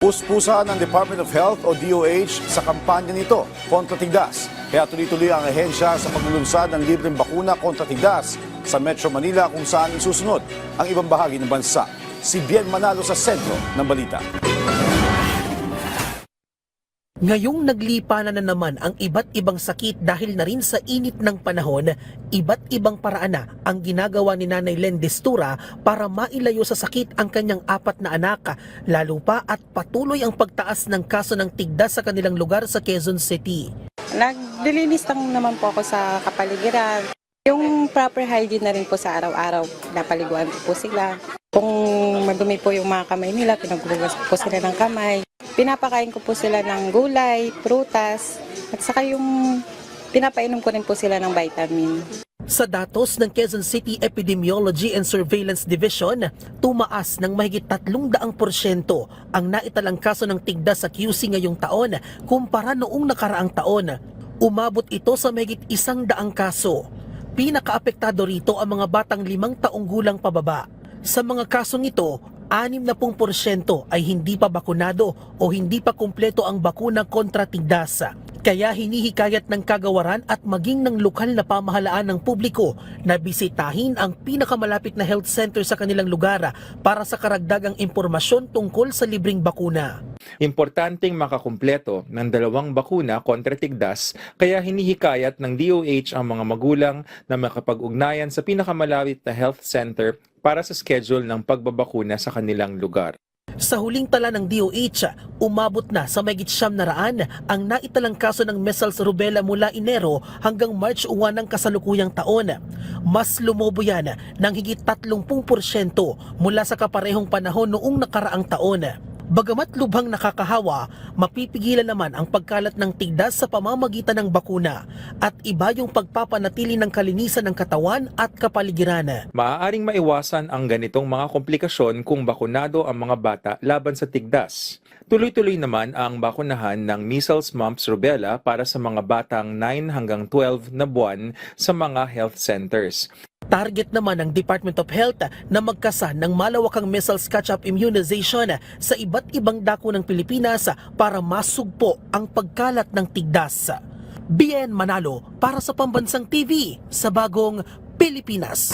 Puspusa ng Department of Health o DOH sa kampanya nito kontra tigdas. Kaya tuloy-tuloy ang ahensya sa paglulunsad ng libreng bakuna kontra tigdas sa Metro Manila kung saan isusunod ang ibang bahagi ng bansa. Si Bien Manalo sa sentro ng balita. Ngayong naglipanan na naman ang iba't ibang sakit dahil na rin sa init ng panahon, iba't ibang paraan na ang ginagawa ni Nanay Len Destura para mailayo sa sakit ang kanyang 4 na anak, lalo pa at patuloy ang pagtaas ng kaso ng tigdas sa kanilang lugar sa Quezon City. Naglilinis lang naman po ako sa kapaligiran. Yung proper hygiene na rin po sa araw-araw, napaliguan ko po sila. Kung madumi po yung mga kamay nila, pinagugas po sila ng kamay. Pinapakain ko po sila ng gulay, prutas, at saka yung pinapainom ko rin po sila ng vitamin. Sa datos ng Quezon City Epidemiology and Surveillance Division, tumaas ng mahigit 300% ang naitalang kaso ng tigdas sa QC ngayong taon kumpara noong nakaraang taon. Umabot ito sa mahigit 100 kaso. Pinakaapektado rito ang mga batang 5 taong gulang pababa. Sa mga kasong ito, 60% ay hindi pa bakunado o hindi pa kumpleto ang bakuna kontra tigdas. Kaya hinihikayat ng kagawaran at maging ng lokal na pamahalaan ng publiko na bisitahin ang pinakamalapit na health center sa kanilang lugar para sa karagdagang impormasyon tungkol sa libreng bakuna. Importanteng makakumpleto ng 2 bakuna kontra tigdas, kaya hinihikayat ng DOH ang mga magulang na makapag-ugnayan sa pinakamalapit na health center para sa schedule ng pagbabakuna sa kanilang lugar. Sa huling tala ng DOH, umabot na sa mahigit 700 ang naitalang kaso ng measles rubella mula Enero hanggang March 1 ng kasalukuyang taon. Mas lumobo yan ng higit 30% mula sa kaparehong panahon noong nakaraang taon. Bagamat lubhang nakakahawa, mapipigilan naman ang pagkalat ng tigdas sa pamamagitan ng bakuna at iba yung pagpapanatili ng kalinisan ng katawan at kapaligiran. Maaaring maiwasan ang ganitong mga komplikasyon kung bakunado ang mga bata laban sa tigdas. Tuloy-tuloy naman ang bakunahan ng measles, mumps, rubella para sa mga batang 9 hanggang 12 na buwan sa mga health centers. Target naman ng Department of Health na magkasa ng malawakang measles catch-up immunization sa iba't ibang dako ng Pilipinas para masugpo ang pagkalat ng tigdas. Bien Manalo para sa Pambansang TV sa Bagong Pilipinas.